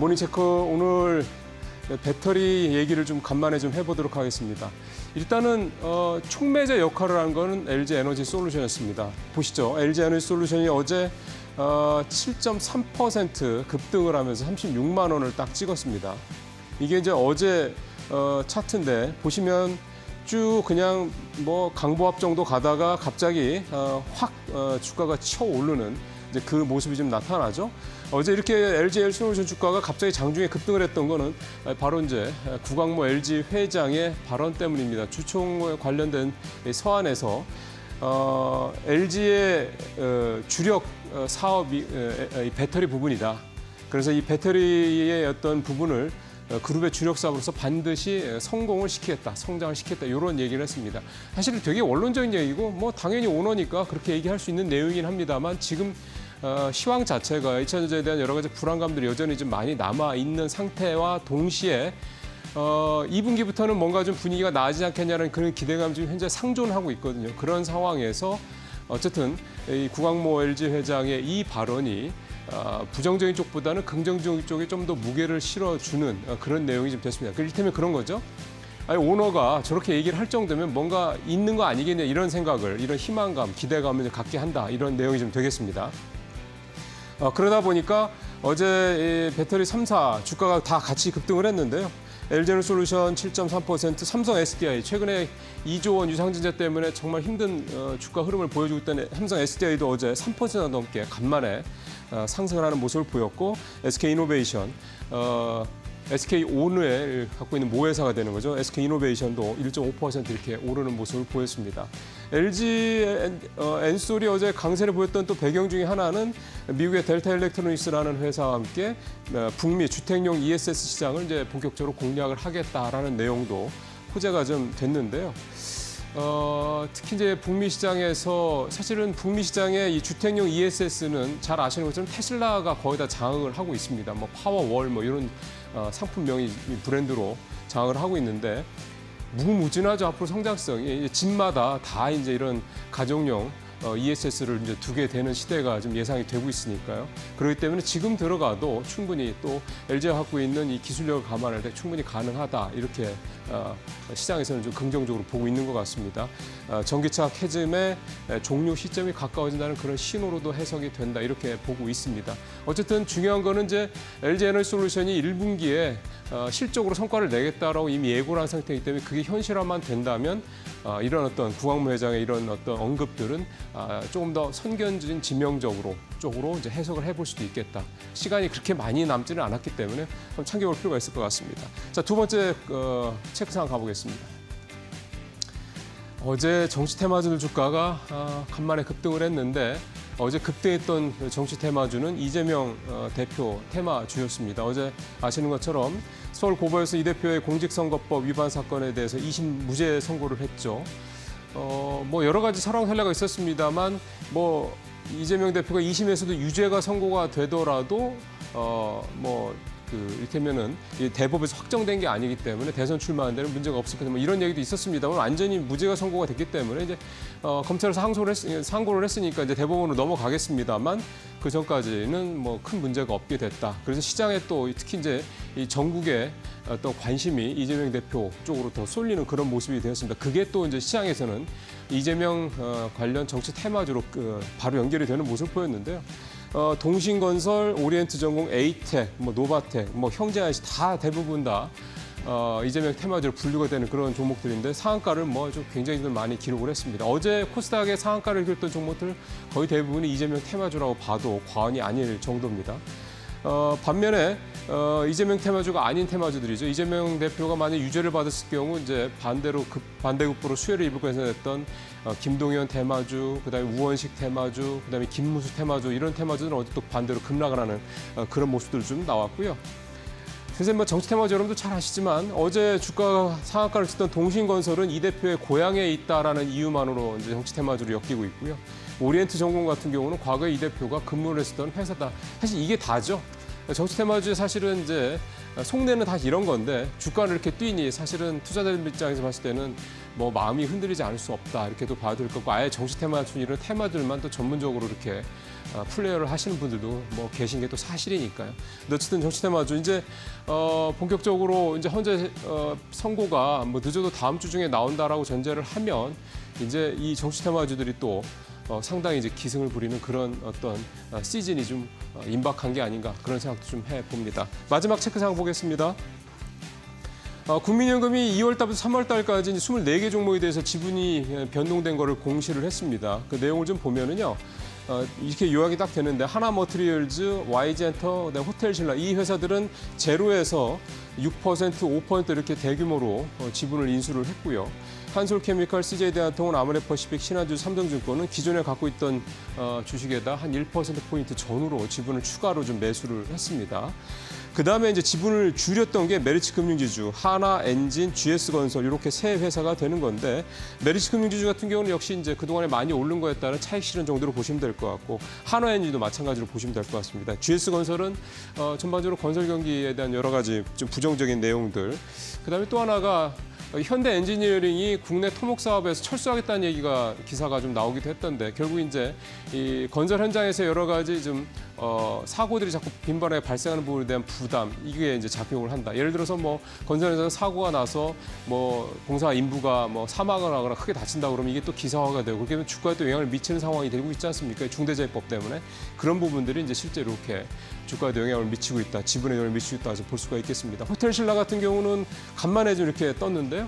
모닝체크 오늘 배터리 얘기를 좀 간만에 좀 해보도록 하겠습니다. 일단은 촉매제 역할을 한 거는 LG 에너지 솔루션이었습니다. 보시죠. LG 에너지 솔루션이 어제 7.3% 급등을 하면서 36만 원을 딱 찍었습니다. 이게 이제 어제 차트인데 보시면 쭉 그냥 뭐 강보합 정도 가다가 갑자기 확 주가가 치어 오르는 이제 그 모습이 좀 나타나죠. 어제 이렇게 LG 솔루션 주가가 갑자기 장중에 급등을 했던 거는 바로 이제 구광모 LG 회장의 발언 때문입니다. 주총에 관련된 서한에서 LG의 주력 사업이 배터리 부분이다. 그래서 이 배터리의 어떤 부분을 그룹의 주력 사업으로서 반드시 성공을 시키겠다, 성장을 시키겠다 이런 얘기를 했습니다. 사실 되게 원론적인 얘기고 뭐 당연히 오너니까 그렇게 얘기할 수 있는 내용이긴 합니다만 지금 시황 자체가 2차전지에 대한 여러 가지 불안감들이 여전히 좀 많이 남아 있는 상태와 동시에 2분기부터는 뭔가 좀 분위기가 나아지지 않겠냐는 그런 기대감이 지금 현재 상존하고 있거든요. 그런 상황에서 어쨌든 이 구광모 LG 회장의 이 발언이 부정적인 쪽보다는 긍정적인 쪽에 좀 더 무게를 실어주는 그런 내용이 좀 됐습니다. 이를테면 그런 거죠. 아니, 오너가 저렇게 얘기를 할 정도면 뭔가 있는 거 아니겠냐 이런 생각을, 이런 희망감, 기대감을 갖게 한다 이런 내용이 좀 되겠습니다. 그러다 보니까 어제 이 배터리 3사 주가가 다 같이 급등을 했는데요. LG에너지솔루션 7.3%, 삼성 SDI 최근에 2조 원 유상증자 때문에 정말 힘든 주가 흐름을 보여주고 있던 삼성 SDI도 어제 3% 넘게 간만에 상승을 하는 모습을 보였고 SK이노베이션, SK온을 갖고 있는 모회사가 되는 거죠. SK이노베이션도 1.5% 이렇게 오르는 모습을 보였습니다. LG 엔솔이 어제 강세를 보였던 또 배경 중에 하나는 미국의 델타 일렉트로닉스라는 회사와 함께 북미 주택용 ESS 시장을 이제 본격적으로 공략을 하겠다라는 내용도 호재가 좀 됐는데요. 특히 이제 북미 시장에서 사실은 북미 시장의 이 주택용 ESS는 잘 아시는 것처럼 테슬라가 거의 다 장악을 하고 있습니다. 뭐 파워월 뭐 이런 상품명이 브랜드로 장악을 하고 있는데 무궁무진하죠. 앞으로 성장성이 집마다 다 이제 이런 가정용 ESS를 이제 두게 되는 시대가 좀 예상이 되고 있으니까요. 그렇기 때문에 지금 들어가도 충분히 또 LG가 갖고 있는 이 기술력을 감안할 때 충분히 가능하다 이렇게 시장에서는 좀 긍정적으로 보고 있는 것 같습니다. 전기차 캐즘의 종료 시점이 가까워진다는 그런 신호로도 해석이 된다 이렇게 보고 있습니다. 어쨌든 중요한 거는 이제 LG에너지솔루션이 1분기에 실적으로 성과를 내겠다라고 이미 예고를 한 상태이기 때문에 그게 현실화만 된다면 이런 어떤 구광모 회장의 이런 어떤 언급들은 조금 더 선견진 지명적으로 쪽으로 이제 해석을 해볼 수도 있겠다. 시간이 그렇게 많이 남지는 않았기 때문에 좀 참고볼 필요가 있을 것 같습니다. 자, 두 번째 체크사항 가보겠습니다. 어제 정치 테마주들 주가가 간만에 급등을 했는데 어제 급등했던 정치 테마주는 이재명 대표 테마주였습니다. 어제 아시는 것처럼 서울고법에서 이 대표의 공직선거법 위반 사건에 대해서 2심 무죄 선고를 했죠. 뭐 여러 가지 설왕설래가 있었습니다만 뭐 이재명 대표가 2심에서도 유죄가 선고가 되더라도 이를테면은 대법에서 확정된 게 아니기 때문에 대선 출마하는 데는 문제가 없을 거다. 뭐 이런 얘기도 있었습니다만 완전히 무죄가 선고가 됐기 때문에 이제 검찰에서 상고를 했으니까 이제 대법원으로 넘어가겠습니다만 그 전까지는 뭐 큰 문제가 없게 됐다. 그래서 시장에 또 특히 이제 이 전국의 어떤 관심이 이재명 대표 쪽으로 더 쏠리는 그런 모습이 되었습니다. 그게 또 이제 시장에서는 이재명 관련 정치 테마주로 바로 연결이 되는 모습을 보였는데요. 동신건설, 오리엔트전공, 에이텍, 노바텍, 형제IC 다 대부분 다 이재명 테마주로 분류가 되는 그런 종목들인데 상한가를 좀 굉장히 많이 기록을 했습니다. 어제 코스닥의 상한가를 기록했던 종목들 거의 대부분이 이재명 테마주라고 봐도 과언이 아닐 정도입니다. 반면에 이재명 테마주가 아닌 테마주들이죠. 이재명 대표가 만약 유죄를 받았을 경우 이제 반대급부로 수혜를 입을 것이었던 김동연 테마주, 그다음에 우원식 테마주, 그다음에 김무수 테마주 이런 테마주들은 어제 또 반대로 급락을 하는 그런 모습들 좀 나왔고요. 선생님 정치 테마주 여러분도 잘 아시지만 어제 주가 상한가를 찍던 동신건설은 이 대표의 고향에 있다라는 이유만으로 이제 정치 테마주로 엮이고 있고요. 오리엔트전공 같은 경우는 과거에 이 대표가 근무를 했었던 회사다. 사실 이게 다죠. 정치 테마주의 사실은 이제 속내는 다 이런 건데 주가를 이렇게 뛰니 사실은 투자자들 입장에서 봤을 때는 마음이 흔들리지 않을 수 없다 이렇게도 봐도 될 것 같고 아예 정치 테마주 이런 테마들만 또 전문적으로 이렇게 플레이어를 하시는 분들도 뭐 계신 게 또 사실이니까요. 근데 어쨌든 정치 테마주 이제 본격적으로 이제 현재 선고가 뭐 늦어도 다음 주 중에 나온다라고 전제를 하면 이제 이 정치 테마주들이 또 상당히 이제 기승을 부리는 그런 어떤 시즌이 좀 임박한 게 아닌가 그런 생각도 좀 해봅니다. 마지막 체크사항 보겠습니다. 국민연금이 2월 달부터 3월 달까지 24개 종목에 대해서 지분이 변동된 거를 공시를 했습니다. 그 내용을 좀 보면은요. 이렇게 요약이 딱 되는데 하나머티리얼즈, YG엔터, 그다음에 호텔신라 이 회사들은 제로에서 6%, 5% 이렇게 대규모로 지분을 인수를 했고요. 한솔케미칼, CJ대한통운, 아모레퍼시픽, 신한주, 삼성증권은 기존에 갖고 있던 주식에다 한 1%포인트 전후로 지분을 추가로 좀 매수를 했습니다. 그다음에 이제 지분을 줄였던 게 메리츠금융지주, 하나엔진, GS건설 이렇게 세 회사가 되는 건데 메리츠금융지주 같은 경우는 역시 이제 그동안에 많이 오른 거에 따른 차익 실현 정도로 보시면 될 것 같고 하나엔진도 마찬가지로 보시면 될 것 같습니다. GS건설은 전반적으로 건설 경기에 대한 여러 가지 좀 부정적인 내용들. 그다음에 또 하나가 현대 엔지니어링이 국내 토목 사업에서 철수하겠다는 얘기가 기사가 좀 나오기도 했던데 결국 이제 이 건설 현장에서 여러 가지 좀 사고들이 자꾸 빈번하게 발생하는 부분에 대한 부담 이게 이제 작용을 한다. 예를 들어서 뭐 건설 현장에서 사고가 나서 뭐 공사 인부가 뭐 사망을 하거나 크게 다친다 그러면 이게 또 기사화가 되고 그렇게 되면 주가에 또 영향을 미치는 상황이 되고 있지 않습니까? 중대재해법 때문에 그런 부분들이 이제 실제로 이렇게 주가에도 영향을 미치고 있다, 지분에 영향을 미치고 있다 해서 볼 수가 있겠습니다. 호텔신라 같은 경우는 간만에 좀 이렇게 떴는데요.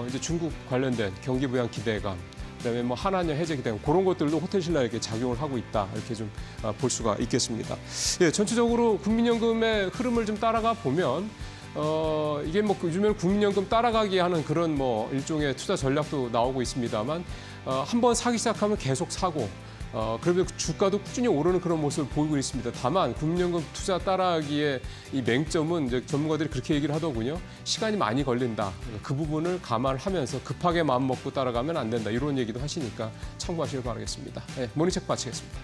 이제 중국 관련된 경기 부양 기대감, 그다음에 뭐 한한령 해제 기대감 그런 것들도 호텔신라에게 작용을 하고 있다 이렇게 좀 볼 수가 있겠습니다. 예, 전체적으로 국민연금의 흐름을 좀 따라가 보면. 이게 뭐 요즘에는 국민연금 따라가기 하는 그런 뭐 일종의 투자 전략도 나오고 있습니다만 한번 사기 시작하면 계속 사고 그러면 주가도 꾸준히 오르는 그런 모습을 보이고 있습니다. 다만 국민연금 투자 따라하기의 이 맹점은 이제 전문가들이 그렇게 얘기를 하더군요. 시간이 많이 걸린다. 그 부분을 감안을 하면서 급하게 마음 먹고 따라가면 안 된다. 이런 얘기도 하시니까 참고하시길 바라겠습니다. 네, 모닝책 마치겠습니다.